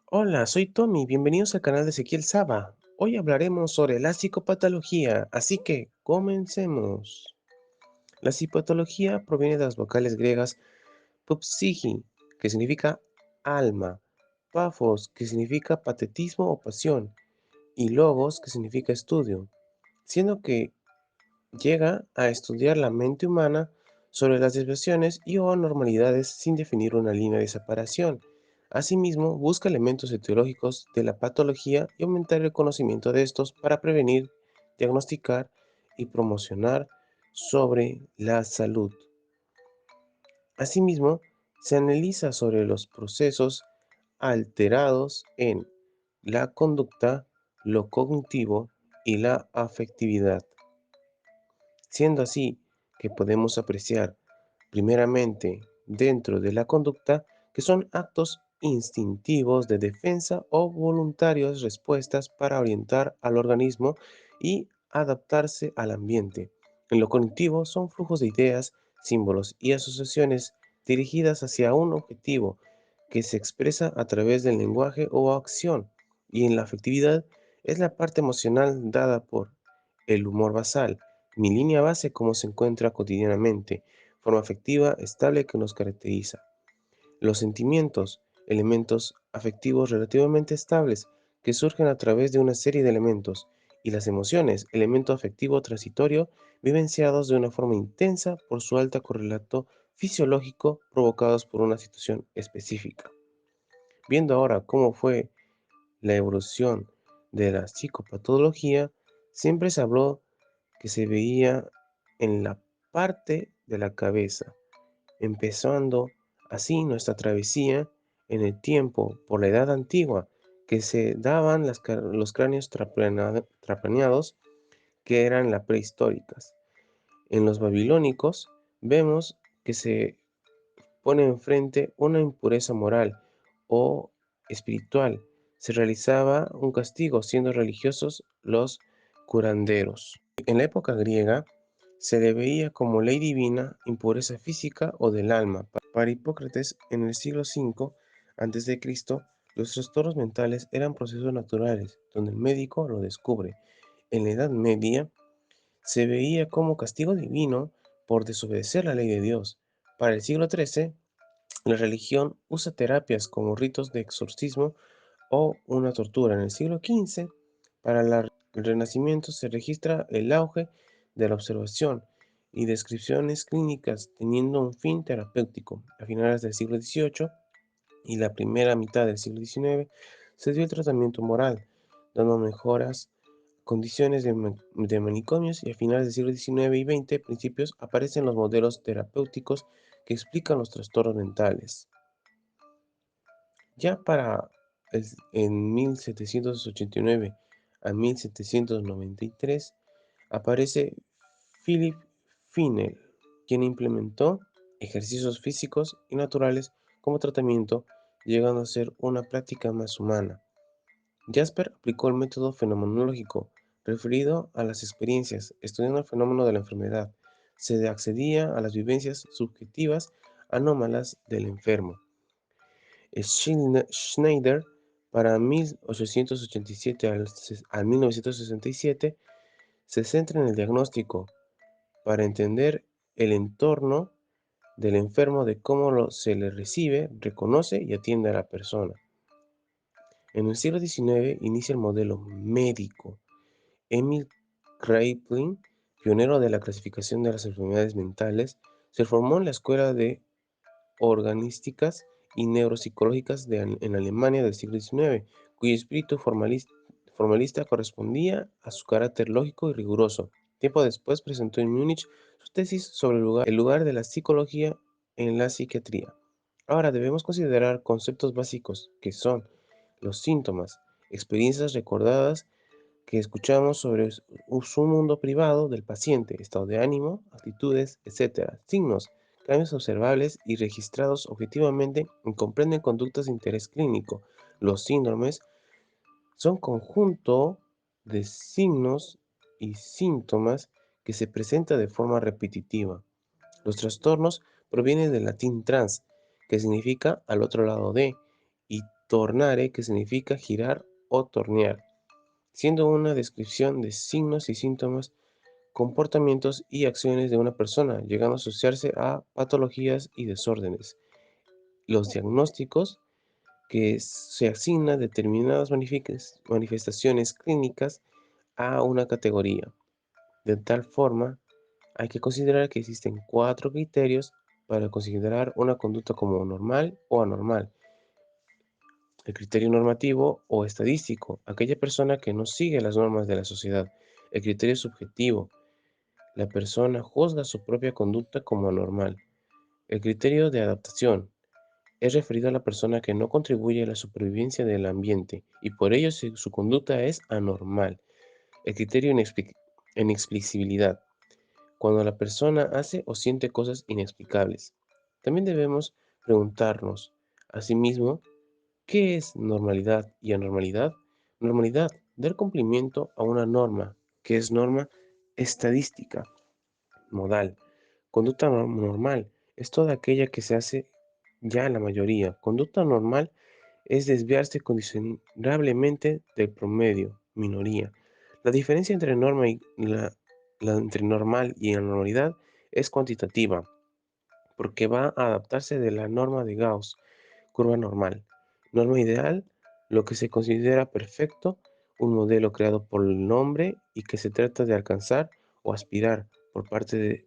Hola, soy Tommy, bienvenidos al canal de Ezequiel Saba. Hoy hablaremos sobre la psicopatología, así que comencemos. La psicopatología proviene de las vocales griegas pupsiji, que significa alma, paphos, que significa patetismo o pasión, y logos, que significa estudio, siendo que llega a estudiar la mente humana sobre las desviaciones y o anormalidades sin definir una línea de separación. Asimismo, busca elementos etiológicos de la patología y aumentar el conocimiento de estos para prevenir, diagnosticar y promocionar sobre la salud. Asimismo, se analiza sobre los procesos alterados en la conducta, lo cognitivo y la afectividad, siendo así que podemos apreciar primeramente dentro de la conducta que son actos instintivos de defensa o voluntarios respuestas para orientar al organismo y adaptarse al ambiente. En lo cognitivo son flujos de ideas, símbolos y asociaciones dirigidas hacia un objetivo que se expresa a través del lenguaje o acción. Y en la afectividad es la parte emocional dada por el humor basal, mi línea base como se encuentra cotidianamente, forma afectiva estable que nos caracteriza. Los sentimientos, elementos afectivos relativamente estables que surgen a través de una serie de elementos, y las emociones, elemento afectivo transitorio, vivenciados de una forma intensa por su alta correlato fisiológico provocados por una situación específica. Viendo ahora cómo fue la evolución de la psicopatología, siempre se habló que se veía en la parte de la cabeza, empezando así nuestra travesía en el tiempo por la edad antigua, que se daban los cráneos trapaneados, que eran las prehistóricas. En los babilónicos vemos que se pone enfrente una impureza moral o espiritual. Se realizaba un castigo siendo religiosos los curanderos. En la época griega se le veía como ley divina impureza física o del alma. Para Hipócrates, en el siglo V a.C., los trastornos mentales eran procesos naturales, donde el médico lo descubre. En la Edad Media se veía como castigo divino por desobedecer la ley de Dios. Para el siglo XIII, la religión usa terapias como ritos de exorcismo o una tortura. En el siglo XV, para el Renacimiento se registra el auge de la observación y descripciones clínicas teniendo un fin terapéutico. A finales del siglo XVIII y la primera mitad del siglo XIX se dio el tratamiento moral, dando mejoras condiciones de manicomios, y a finales del siglo XIX y XX principios aparecen los modelos terapéuticos que explican los trastornos mentales. Ya en 1789 a 1793 aparece Philip Fennel, quien implementó ejercicios físicos y naturales como tratamiento, llegando a ser una práctica más humana. Jasper aplicó el método fenomenológico referido a las experiencias, estudiando el fenómeno de la enfermedad. Se accedía a las vivencias subjetivas anómalas del enfermo. Schneider, para 1887 al 1967, se centra en el diagnóstico para entender el entorno del enfermo, de cómo se le recibe, reconoce y atiende a la persona. En el siglo XIX inicia el modelo médico. Emil Kraepelin, pionero de la clasificación de las enfermedades mentales, se formó en la Escuela de Organísticas y Neuropsicológicas en Alemania del siglo XIX, cuyo espíritu formalista correspondía a su carácter lógico y riguroso. Tiempo después presentó en Múnich su tesis sobre el lugar de la psicología en la psiquiatría. Ahora debemos considerar conceptos básicos que son los síntomas, experiencias recordadas que escuchamos sobre su mundo privado del paciente, estado de ánimo, actitudes, etc. Signos, cambios observables y registrados objetivamente y comprenden conductas de interés clínico. Los síndromes son conjunto de signos y síntomas que se presenta de forma repetitiva. Los trastornos provienen del latín trans, que significa al otro lado de, y tornare, que significa girar o tornear, siendo una descripción de signos y síntomas, comportamientos y acciones de una persona, llegando a asociarse a patologías y desórdenes. Los diagnósticos que se asignan determinadas manifestaciones clínicas a una categoría. De tal forma, hay que considerar que existen cuatro criterios para considerar una conducta como normal o anormal. El criterio normativo o estadístico, aquella persona que no sigue las normas de la sociedad. El criterio subjetivo, la persona juzga su propia conducta como anormal. El criterio de adaptación es referido a la persona que no contribuye a la supervivencia del ambiente y por ello su conducta es anormal. El criterio inexplicabilidad, cuando la persona hace o siente cosas inexplicables. También debemos preguntarnos, asimismo, ¿qué es normalidad y anormalidad? Normalidad, dar cumplimiento a una norma, que es norma estadística, modal. Conducta normal es toda aquella que se hace ya la mayoría. Conducta normal es desviarse considerablemente del promedio, minoría. La diferencia entre norma y entre normal y anormalidad es cuantitativa, porque va a adaptarse de la norma de Gauss, curva normal. Norma ideal, lo que se considera perfecto, un modelo creado por el hombre y que se trata de alcanzar o aspirar por parte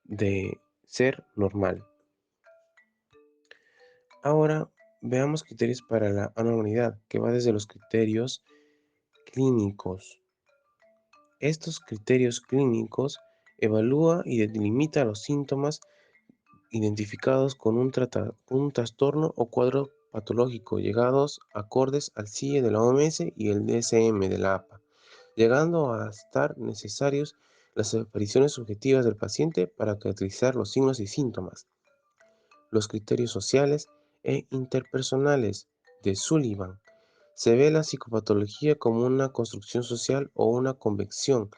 de ser normal. Ahora veamos criterios para la anormalidad, que va desde los criterios clínicos. Estos criterios clínicos evalúa y delimita los síntomas identificados con un trastorno o cuadro patológico, llegados acordes al CIE de la OMS y el DSM de la APA, llegando a estar necesarios las apariciones subjetivas del paciente para caracterizar los signos y síntomas. Los criterios sociales e interpersonales de Sullivan. Se ve la psicopatología como una construcción social o una convección,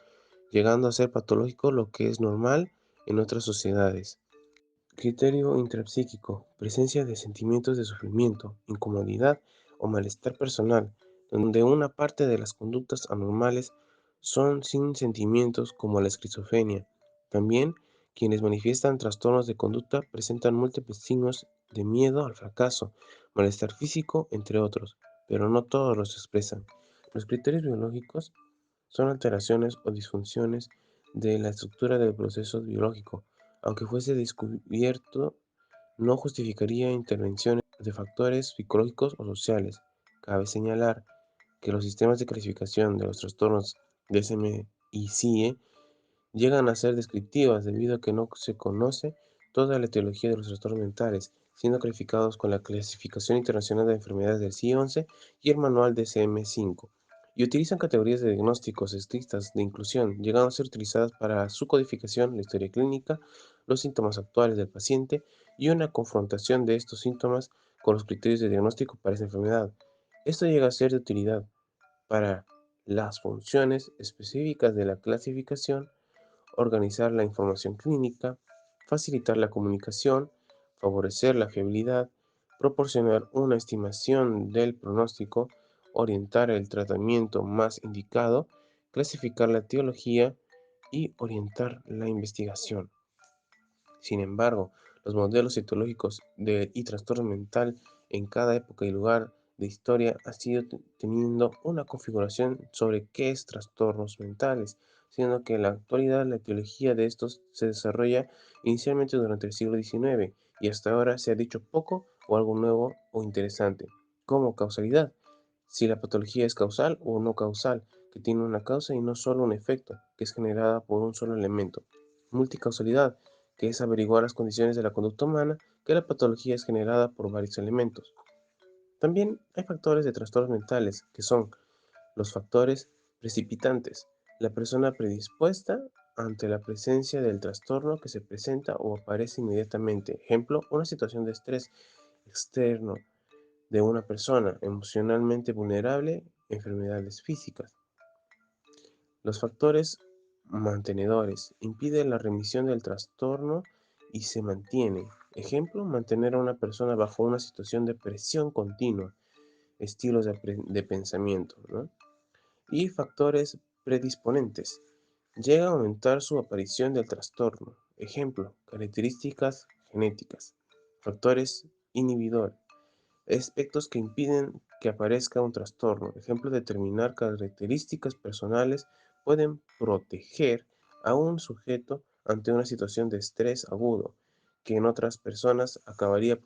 llegando a ser patológico lo que es normal en otras sociedades. Criterio intrapsíquico, presencia de sentimientos de sufrimiento, incomodidad o malestar personal, donde una parte de las conductas anormales son sin sentimientos como la esquizofrenia. También quienes manifiestan trastornos de conducta presentan múltiples signos de miedo al fracaso, malestar físico, entre otros, pero no todos los expresan. Los criterios biológicos son alteraciones o disfunciones de la estructura del proceso biológico. Aunque fuese descubierto, no justificaría intervenciones de factores psicológicos o sociales. Cabe señalar que los sistemas de clasificación de los trastornos DSM y CIE llegan a ser descriptivas debido a que no se conoce toda la etiología de los trastornos mentales, siendo calificados con la Clasificación Internacional de Enfermedades del CIE-11 y el Manual DSM-5, y utilizan categorías de diagnósticos estrictas de inclusión, llegando a ser utilizadas para su codificación, la historia clínica, los síntomas actuales del paciente y una confrontación de estos síntomas con los criterios de diagnóstico para esa enfermedad. Esto llega a ser de utilidad para las funciones específicas de la clasificación, organizar la información clínica, facilitar la comunicación, favorecer la fiabilidad, proporcionar una estimación del pronóstico, orientar el tratamiento más indicado, clasificar la etiología y orientar la investigación. Sin embargo, los modelos etiológicos y trastorno mental en cada época y lugar de historia ha sido teniendo una configuración sobre qué es trastornos mentales, siendo que en la actualidad la etiología de estos se desarrolla inicialmente durante el siglo XIX y hasta ahora se ha dicho poco o algo nuevo o interesante, como causalidad, si la patología es causal o no causal, que tiene una causa y no solo un efecto, que es generada por un solo elemento. Multicausalidad, que es averiguar las condiciones de la conducta humana, que la patología es generada por varios elementos. También hay factores de trastornos mentales, que son los factores precipitantes, la persona predispuesta ante la presencia del trastorno que se presenta o aparece inmediatamente. Ejemplo, una situación de estrés externo de una persona emocionalmente vulnerable, enfermedades físicas. Los factores mantenedores impiden la remisión del trastorno y se mantiene. Ejemplo, mantener a una persona bajo una situación de presión continua, estilos de pensamiento, ¿no? Y factores predisponentes. Llega a aumentar su aparición del trastorno. Ejemplo, características genéticas. Factores inhibidores. Aspectos que impiden que aparezca un trastorno. Ejemplo, determinar características personales pueden proteger a un sujeto ante una situación de estrés agudo, que en otras personas acabaría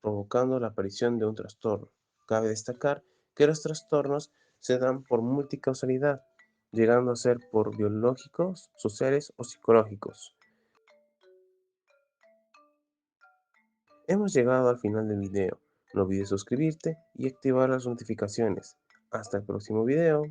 provocando la aparición de un trastorno. Cabe destacar que los trastornos se dan por multicausalidad, llegando a ser por biológicos, sociales o psicológicos. Hemos llegado al final del video. No olvides suscribirte y activar las notificaciones. Hasta el próximo video.